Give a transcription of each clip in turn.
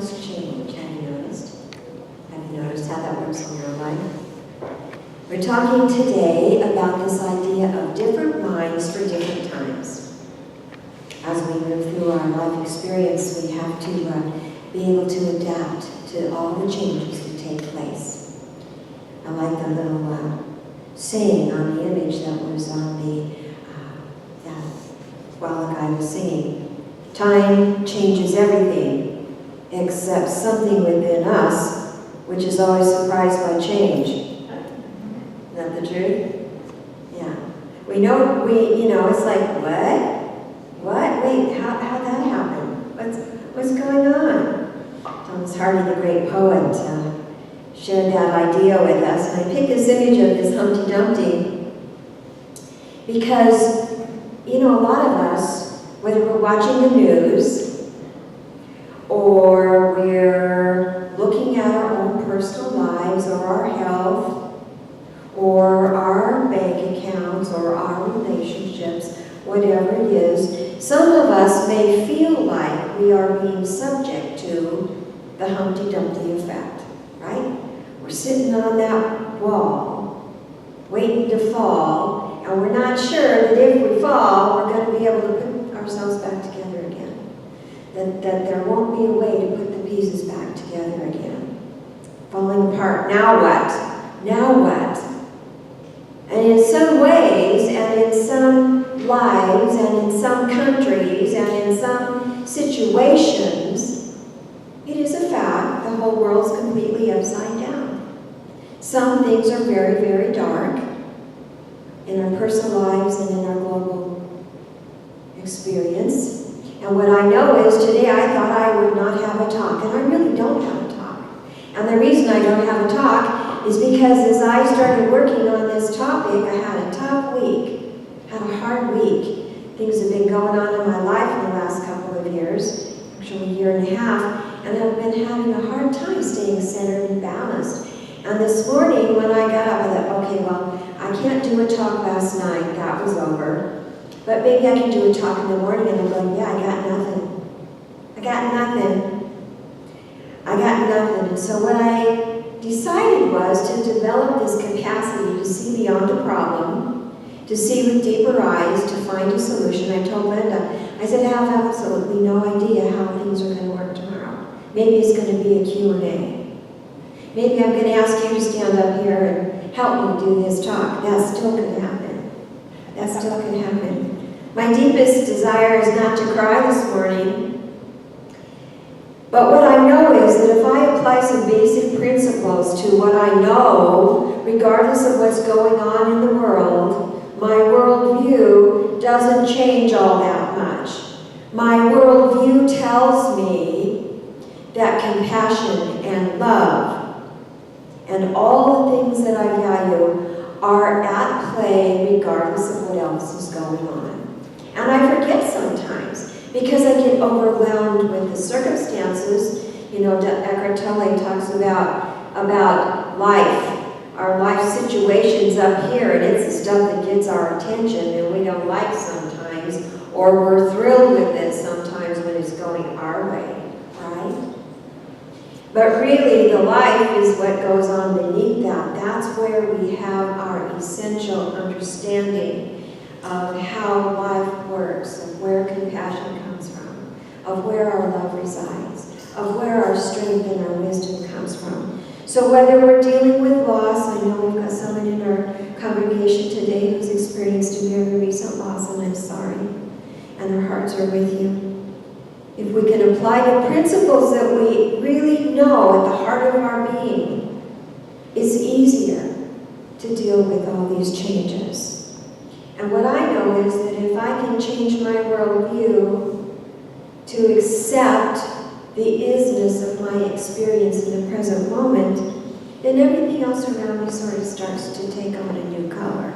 must change. Have you noticed? Have you noticed how that works in your life? We're talking today about this idea of different minds for different times. As we move through our life experience, we have to be able to adapt to all the changes that take place. I like the little saying on the image that was on while the guy was singing. Time changes everything except something within us, which is always surprised by change. Isn't that the truth? Yeah. We know, it's like, what? What? Wait, how'd that happen? What's going on? Thomas Hardy, the great poet, shared that idea with us. And I picked this image of this Humpty Dumpty because, a lot of us, whether we're watching the news or we're looking at our own personal lives or our health or our bank accounts or our relationships, whatever it is, some of us may feel like we are being subject to the Humpty Dumpty effect, right? We're sitting on that wall, waiting to fall, and we're not sure that if we fall, we're going to be able to put ourselves back together again. That there won't be a way to put the pieces back together again. Falling apart. Now what? Now what? And in some ways, and in some lives, and in some countries, and in some situations, it is a fact the whole world's completely upside down. Some things are very, very dark in our personal lives and in our global experience. And what I know is today I thought I would not have a talk, and I really don't have a talk. And the reason I don't have a talk is because as I started working on this topic, I had a tough week, had a hard week. Things have been going on in my life in the last couple of years, actually a year and a half, and I've been having a hard time staying centered and balanced. And this morning when I got up, I thought, okay, well, I can't do a talk last night, that was over. But maybe I can do a talk in the morning, and I'm going, yeah, I got nothing. I got nothing. I got nothing. And so what I decided was to develop this capacity to see beyond a problem, to see with deeper eyes, to find a solution. I told Linda, I said, I have absolutely no idea how things are going to work tomorrow. Maybe it's going to be a Q&A. Maybe I'm going to ask you to stand up here and help me do this talk. That still could happen. That still could happen. My deepest desire is not to cry this morning. But what I know is that if I apply some basic principles to what I know, regardless of what's going on in the world, my worldview doesn't change all that much. My worldview tells me that compassion and love and all the things that I value are at play regardless of what else is going on. And I forget sometimes because I get overwhelmed with the circumstances. Eckhart Tolle talks about life, our life situations up here, and it's the stuff that gets our attention and we don't like sometimes, or we're thrilled with it sometimes when it's going our way, right? But really, the life is what goes on beneath that. That's where we have our essential understanding of how life works, of where compassion comes from, of where our love resides, of where our strength and our wisdom comes from. So whether we're dealing with loss, I know we've got someone in our congregation today who's experienced a very recent loss, and I'm sorry, and our hearts are with you. If we can apply the principles that we really know at the heart of our being, it's easier to deal with all these changes. And what I know is that if I can change my worldview to accept the isness of my experience in the present moment, then everything else around me sort of starts to take on a new color.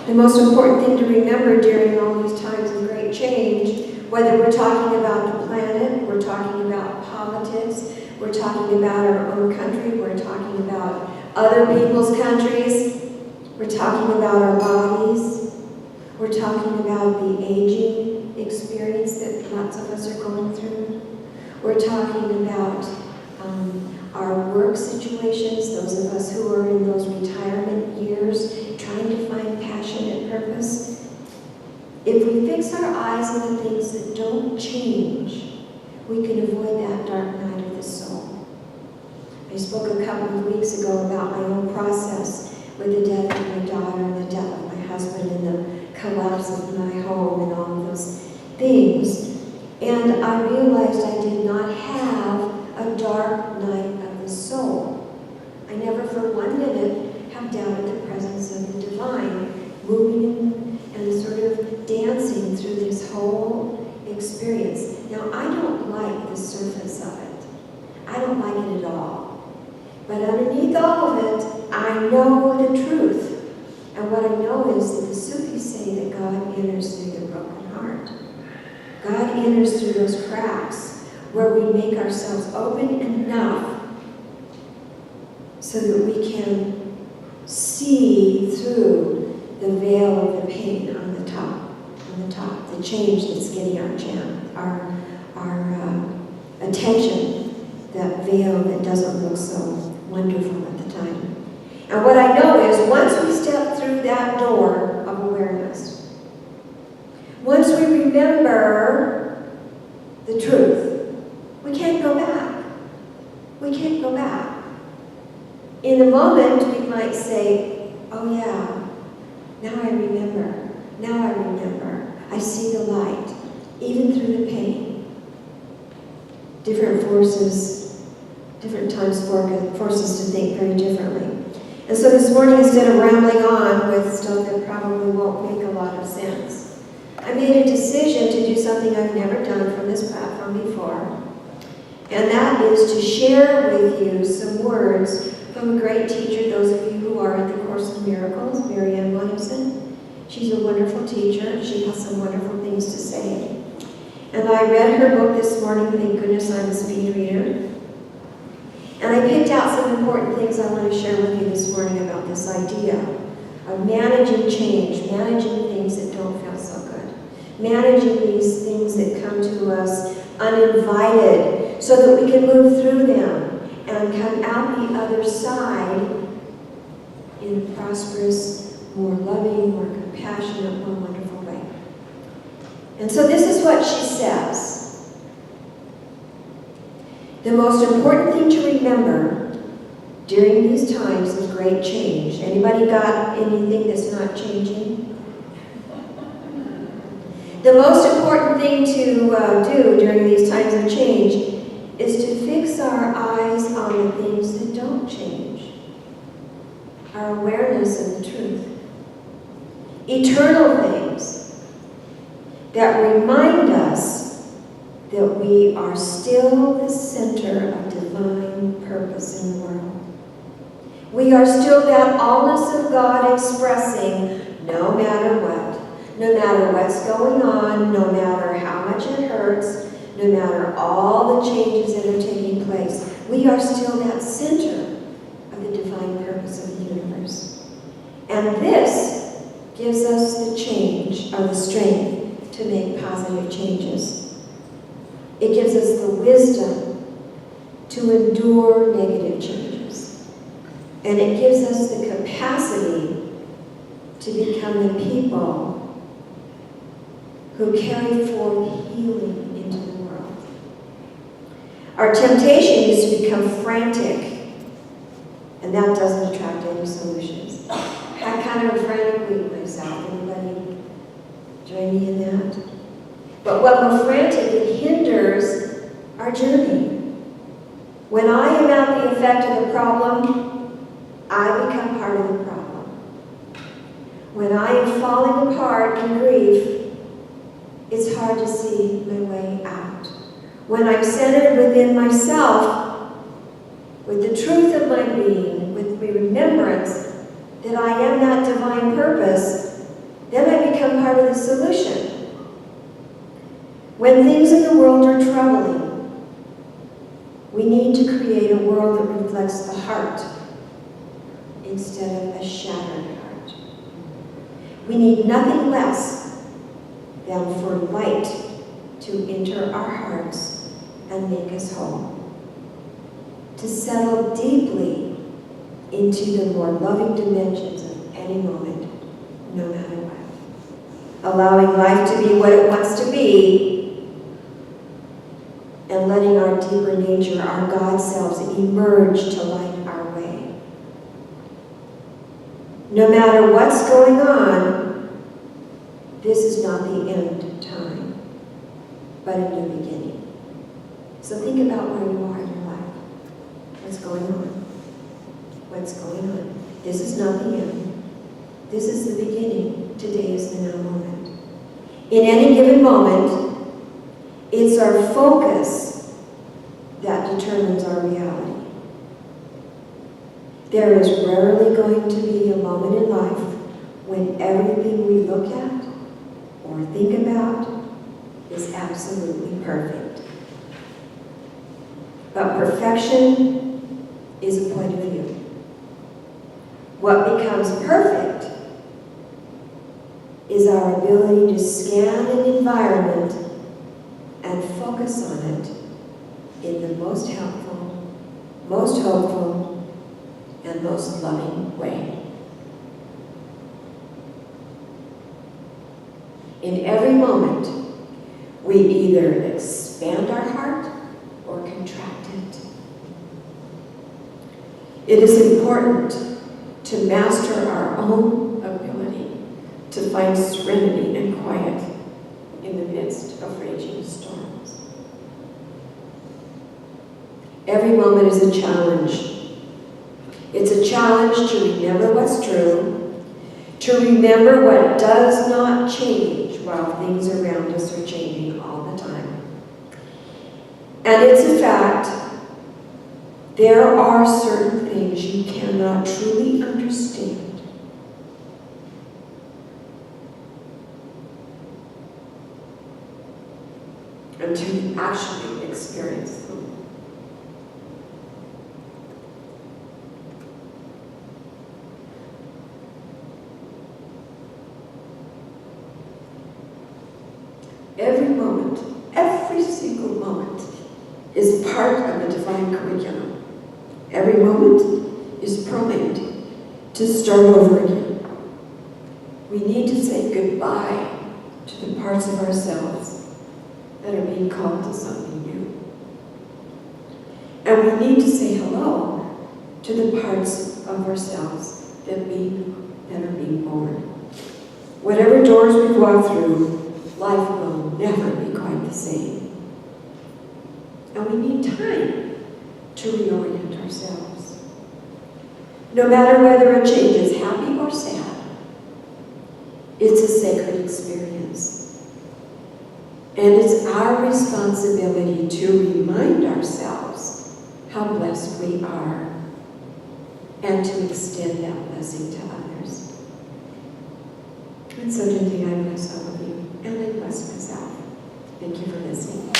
The most important thing to remember during all these times of great change, whether we're talking about the planet, we're talking about politics, we're talking about our own country, we're talking about other people's countries, we're talking about our bodies, we're talking about the aging experience that lots of us are going through. We're talking about our work situations, those of us who are in those retirement years, trying to find passion and purpose. If we fix our eyes on the things that don't change, we can avoid that dark night of the soul. I spoke a couple of weeks ago about my own process with the death of my daughter and the death of my husband and the collapse of my home and all of those things. And I realized I did not have a dark night of the soul. I never for 1 minute have doubted the presence of the divine, moving and sort of dancing through this whole experience. Now, I don't like the surface of it. I don't like it at all. But underneath all of it, I know the truth. And what I know is that the Sufis say that God enters through the broken heart. God enters through those cracks where we make ourselves open enough so that we can see through the veil of the pain on the top, the change that's getting our attention, that veil that doesn't look so wonderful at the time. And what I know is once we step through that door of awareness, once we remember the truth, we can't go back. We can't go back. In the moment, we might say, oh yeah, now I remember. Now I remember. I see the light, even through the pain. Different forces, different times force us to think very differently. And so this morning, instead of rambling on with stuff that probably won't make a lot of sense, I made a decision to do something I've never done from this platform before. And that is to share with you some words from a great teacher, those of you who are at the Course in Miracles, Marianne Williamson. She's a wonderful teacher. She has some wonderful things to say. And I read her book this morning. Thank goodness I'm a speed reader. And I picked out some important things I want to share with you this morning about this idea of managing change, managing things that don't feel so good, managing these things that come to us uninvited so that we can move through them and come out the other side in a prosperous, more loving, more compassionate, more wonderful way. And so this is what she says. The most important thing to remember during these times of great change. Anybody got anything that's not changing? The most important thing to do during these times of change is to fix our eyes on the things that don't change. Our awareness of the truth. Eternal things that remind us that we are still the center of divine purpose in the world. We are still that allness of God expressing no matter what, no matter what's going on, no matter how much it hurts, no matter all the changes that are taking place, we are still that center of the divine purpose of the universe. And this gives us the change, or the strength to make positive changes. It gives us the wisdom to endure negative changes. And it gives us the capacity to become the people who carry forth healing into the world. Our temptation is to become frantic, and that doesn't attract any solutions. I kind of a frantic week myself. Anybody join me in that? But when we're frantic, it hinders our journey. When I am at the effect of the problem, I become part of the problem. When I am falling apart in grief, it's hard to see my way out. When I'm centered within myself, with the truth of my being, with the remembrance that I am that divine purpose, then I become part of the solution. When things in the world are troubling, we need to create a world that reflects the heart instead of a shattered heart. We need nothing less than for light to enter our hearts and make us whole. To settle deeply into the more loving dimensions of any moment, no matter what. Allowing life to be what it wants to be, and letting our deeper nature, our God selves, emerge to light our way. No matter what's going on, this is not the end time, but a new beginning. So think about where you are in your life. What's going on? What's going on? This is not the end. This is the beginning. Today is the now moment. In any given moment, it's our focus that determines our reality. There is rarely going to be a moment in life when everything we look at or think about is absolutely perfect. But perfection is a point of view. What becomes perfect is our ability to scan an environment and focus on it in the most helpful, most hopeful, and most loving way. In every moment, we either expand our heart or contract it. It is important to master our own ability to find serenity and quiet in the midst of raging storms. Every moment is a challenge. It's a challenge to remember what's true, to remember what does not change while things around us are changing all the time. And it's a fact, there are certain things you cannot truly understand until you actually experience them. Every moment, every single moment, is part of the divine curriculum. Every moment is programmed to start over again. We need to say goodbye to the parts of ourselves that are being called to something new. And we need to say hello to the parts of ourselves that are being born. Whatever doors we walk through, life will never be quite the same. And we need time to reorient ourselves. No matter whether a change is happy or sad, it's a sacred experience. And it's our responsibility to remind ourselves how blessed we are and to extend that blessing to others. And so today I bless all of you, and I bless myself. Thank you for listening.